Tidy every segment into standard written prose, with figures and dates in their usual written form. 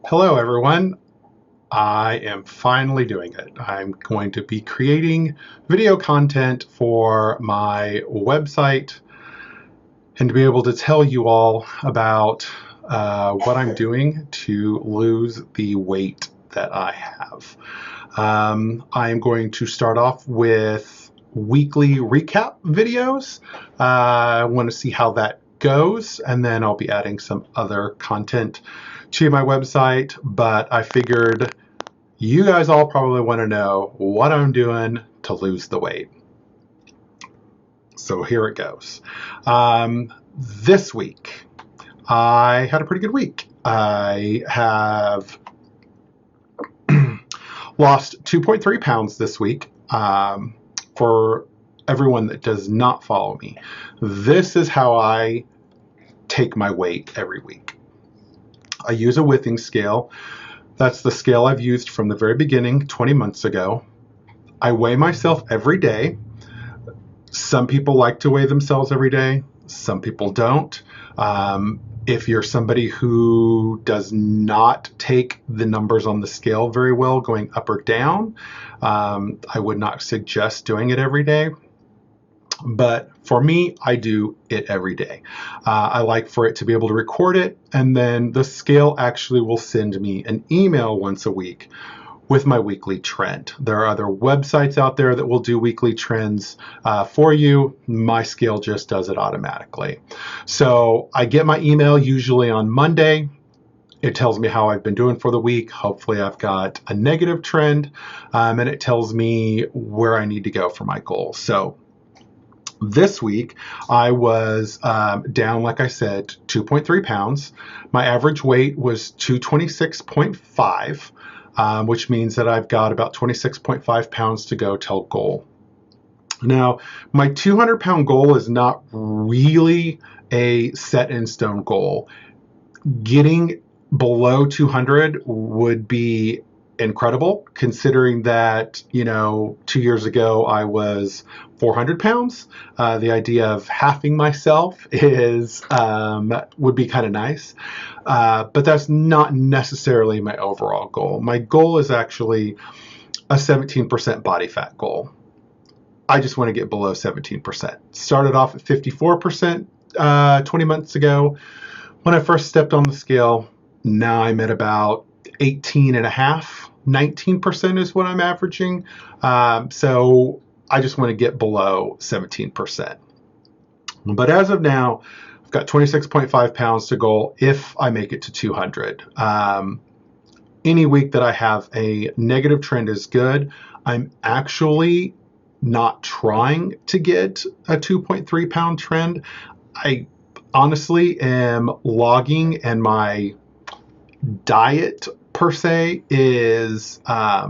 Hello, everyone. I am finally doing it. I'm going to be creating video content for my website and to be able to tell you all about what I'm doing to lose the weight that I have. I am going to start off with weekly recap videos. I want to see how that goes, and then I'll be adding some other content to my website. But I figured you guys all probably want to know what I'm doing to lose the weight. So here it goes. This week, I had a pretty good week. I have lost 2.3 pounds this week. For everyone that does not follow me, this is how I take my weight every week. I use a Withings scale. That's the scale I've used from the very beginning, 20 months ago. I weigh myself every day. Some people like to weigh themselves every day. Some people don't. If you're somebody who does not take the numbers on the scale very well, going up or down, I would not suggest doing it every day. But for me, I do it every day. I like for it to be able to record it, and then the scale actually will send me an email once a week with my weekly trend. There are other websites out there that will do weekly trends for you. My scale just does it automatically. So I get my email usually on Monday. It tells me how I've been doing for the week. Hopefully I've got a negative trend, and it tells me where I need to go for my goal. So this week, I was down, like I said, 2.3 pounds. My average weight was 226.5, which means that I've got about 26.5 pounds to go till goal. Now, my 200-pound goal is not really a set in stone goal. Getting below 200 would be incredible, considering that, 2 years ago I was 400 pounds. The idea of halving myself would be kind of nice, but that's not necessarily my overall goal. My goal is actually a 17% body fat goal. I just want to get below 17%. Started off at 54% 20 months ago when I first stepped on the scale. Now I'm at about 18 and a half, 19% is what I'm averaging. So I just want to get below 17%. But as of now, I've got 26.5 pounds to goal if I make it to 200. Any week that I have a negative trend is good. I'm actually not trying to get a 2.3 pound trend. I honestly am logging, and my diet per se is a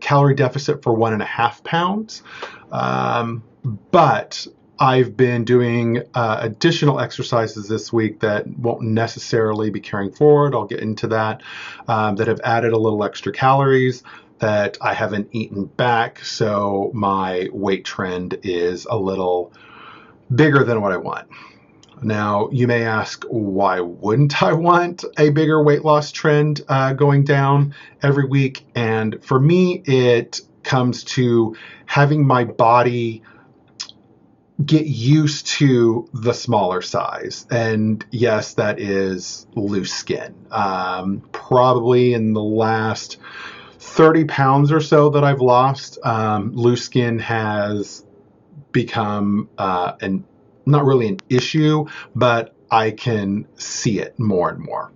calorie deficit for 1.5 pounds. But I've been doing additional exercises this week that won't necessarily be carrying forward. I'll get into that, that have added a little extra calories that I haven't eaten back. So my weight trend is a little bigger than what I want. Now, you may ask, why wouldn't I want a bigger weight loss trend going down every week? And for me, it comes to having my body get used to the smaller size. And yes, that is loose skin. Probably in the last 30 pounds or so that I've lost, loose skin has become not really an issue, but I can see it more and more.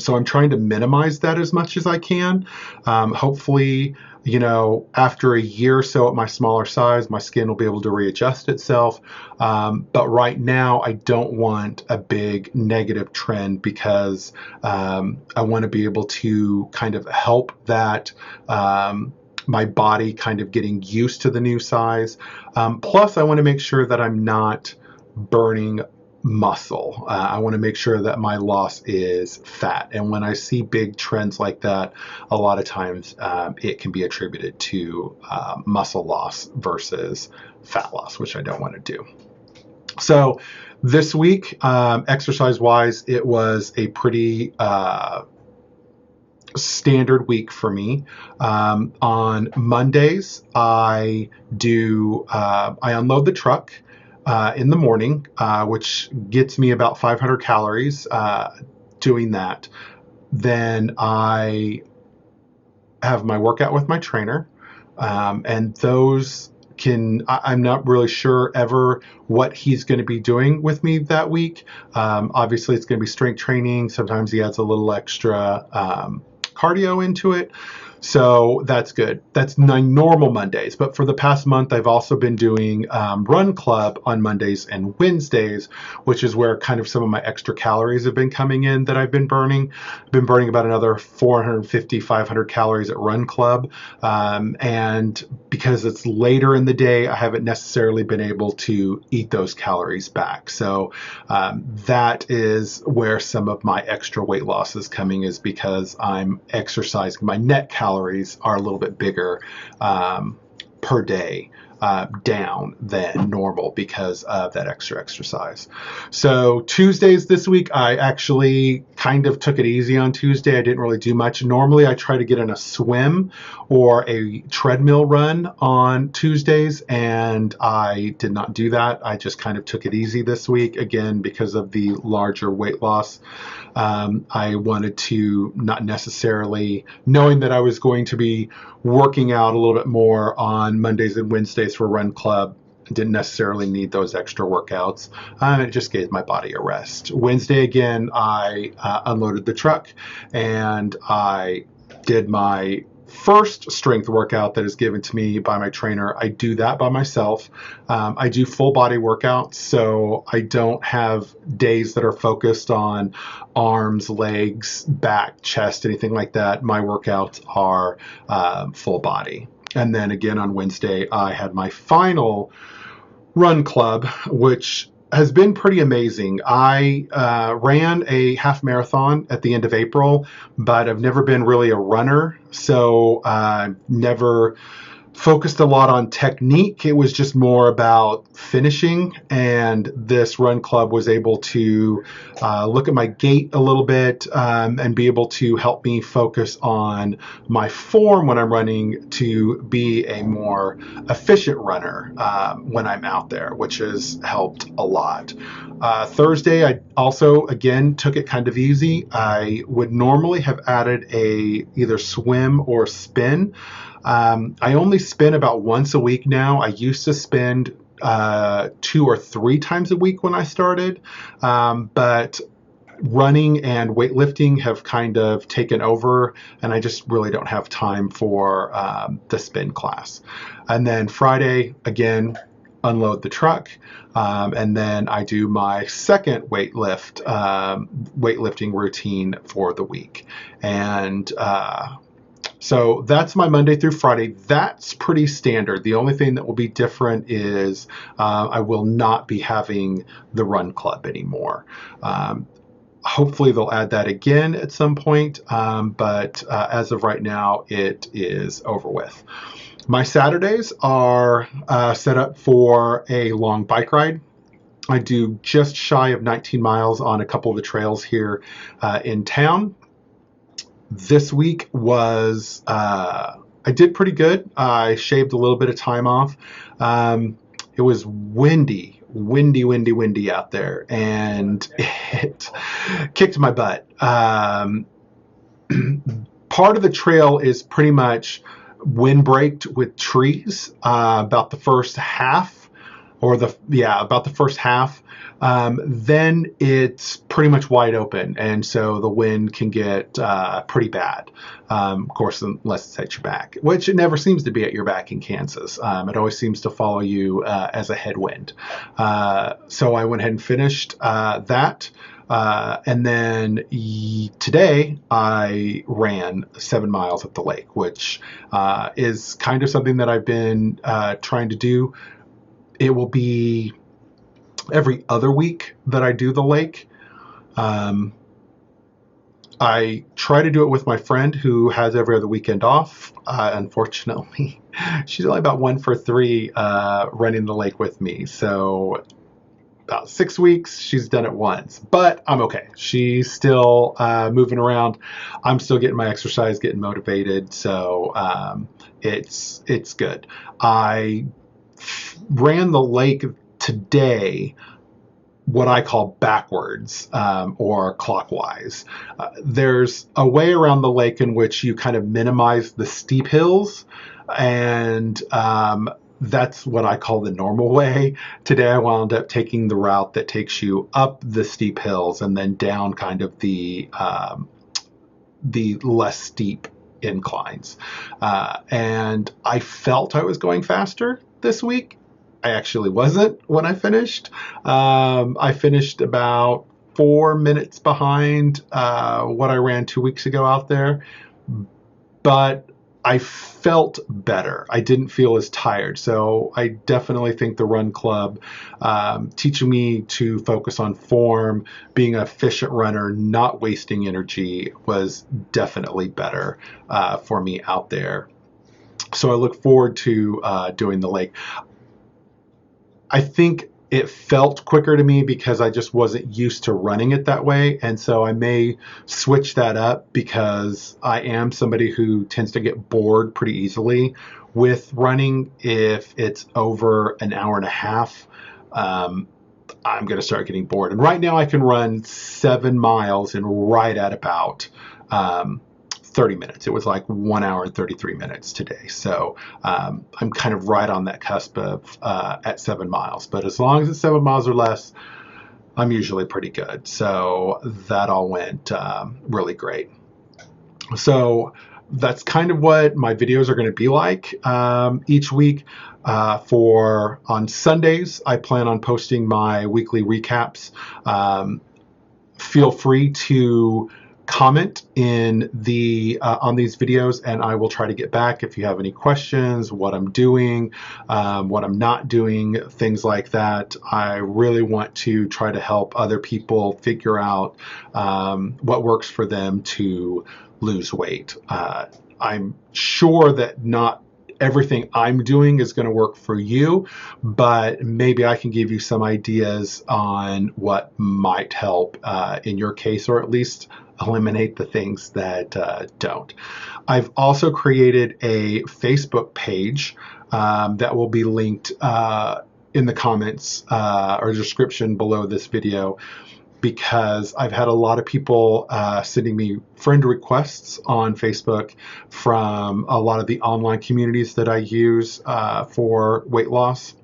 So I'm trying to minimize that as much as I can. Hopefully, after a year or so at my smaller size, my skin will be able to readjust itself. But right now, I don't want a big negative trend because I want to be able to kind of help that my body kind of getting used to the new size. Plus, I want to make sure that I'm not burning muscle. I want to make sure that my loss is fat. And when I see big trends like that, a lot of times it can be attributed to muscle loss versus fat loss, which I don't want to do. So this week, exercise-wise, it was a pretty standard week for me. On Mondays, I unload the truck in the morning, which gets me about 500 calories doing that. Then I have my workout with my trainer, and those I'm not really sure ever what he's going to be doing with me that week. Obviously, it's going to be strength training. Sometimes he adds a little extra cardio into it. So that's good. That's my normal Mondays. But for the past month, I've also been doing Run Club on Mondays and Wednesdays, which is where kind of some of my extra calories have been coming in that I've been burning. I've been burning about another 450, 500 calories at Run Club. And because it's later in the day, I haven't necessarily been able to eat those calories back. So that is where some of my extra weight loss is coming, is because I'm exercising. My net calories are a little bit bigger per day down than normal because of that extra exercise. So Tuesdays this week, I actually kind of took it easy on Tuesday. I didn't really do much. Normally, I try to get in a swim or a treadmill run on Tuesdays, and I did not do that. I just kind of took it easy this week, again, because of the larger weight loss. I wanted to not necessarily, knowing that I was going to be working out a little bit more on Mondays and Wednesdays for Run Club, didn't necessarily need those extra workouts. It just gave my body a rest. Wednesday, again, I unloaded the truck and I did my first strength workout that is given to me by my trainer. I do that by myself. I do full body workouts, so I don't have days that are focused on arms, legs, back, chest, anything like that. My workouts are full body. And then again on Wednesday, I had my final Run Club, which has been pretty amazing. I ran a half marathon at the end of April, but I've never been really a runner, so never focused a lot on technique. It was just more about finishing, and this Run Club was able to look at my gait a little bit and be able to help me focus on my form when I'm running to be a more efficient runner when I'm out there, which has helped a lot. Thursday, I also, again, took it kind of easy. I would normally have added either swim or spin. I only spin about once a week now. I used to spend 2 or 3 times a week when I started, but running and weightlifting have kind of taken over, and I just really don't have time for the spin class. And then Friday, again, unload the truck, and then I do my second weightlifting routine for the week. And so that's my Monday through Friday. That's pretty standard. The only thing that will be different is I will not be having the Run Club anymore. Hopefully they'll add that again at some point, but as of right now, it is over with. My Saturdays are set up for a long bike ride. I do just shy of 19 miles on a couple of the trails here in town. This week was, I did pretty good. I shaved a little bit of time off. It was windy out there, and it kicked my butt. Part of the trail is pretty much windbreaked with trees, about the first half, about the first half. Then it's pretty much wide open, and so the wind can get pretty bad. Of course, unless it's at your back, which it never seems to be at your back in Kansas. It always seems to follow you as a headwind. So I went ahead and finished that. And then today I ran 7 miles at the lake, which is kind of something that I've been trying to do. It will be every other week that I do the lake. I try to do it with my friend who has every other weekend off. Unfortunately, she's only about 1 for 3 running the lake with me. So about 6 weeks. She's done it once, but I'm okay. She's still moving around. I'm still getting my exercise, getting motivated. So it's good. I ran the lake today, what I call backwards or clockwise. There's a way around the lake in which you kind of minimize the steep hills, and that's what I call the normal way. Today I wound up taking the route that takes you up the steep hills and then down kind of the less steep inclines. And I felt I was going faster this week. I actually wasn't when I finished. I finished about 4 minutes behind what I ran 2 weeks ago out there, but I felt better. I didn't feel as tired. So I definitely think the Run Club teaching me to focus on form, being an efficient runner, not wasting energy was definitely better for me out there. So I look forward to doing the lake. I think it felt quicker to me because I just wasn't used to running it that way. And so I may switch that up because I am somebody who tends to get bored pretty easily with running. If it's over an hour and a half, I'm going to start getting bored. And right now I can run 7 miles in right at about 30 minutes. It was like 1 hour and 33 minutes today. So I'm kind of right on that cusp of at 7 miles. But as long as it's 7 miles or less, I'm usually pretty good. So that all went really great. So that's kind of what my videos are going to be like each week. On Sundays, I plan on posting my weekly recaps. Feel free to comment in the on these videos, and I will try to get back if you have any questions, what I'm doing, what I'm not doing, things like that. I really want to try to help other people figure out what works for them to lose weight. I'm sure that not everything I'm doing is going to work for you, but maybe I can give you some ideas on what might help in your case, or at least eliminate the things that don't. I've also created a Facebook page that will be linked in the comments or description below this video, because I've had a lot of people sending me friend requests on Facebook from a lot of the online communities that I use for weight loss.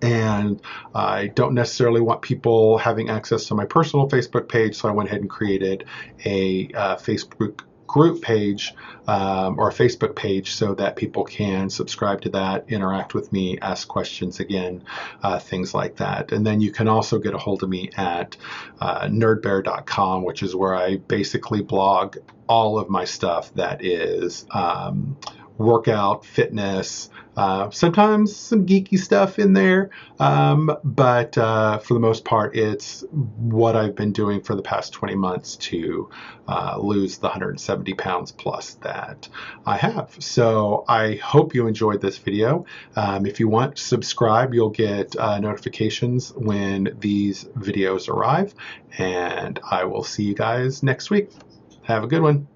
And I don't necessarily want people having access to my personal Facebook page, so I went ahead and created a Facebook group page or a Facebook page so that people can subscribe to that, interact with me, ask questions again, things like that. And then you can also get a hold of me at nerdbear.com, which is where I basically blog all of my stuff that is workout, fitness, sometimes some geeky stuff in there, but for the most part, it's what I've been doing for the past 20 months to lose the 170 pounds plus that I have. So I hope you enjoyed this video. If you want, subscribe. You'll get notifications when these videos arrive, and I will see you guys next week. Have a good one.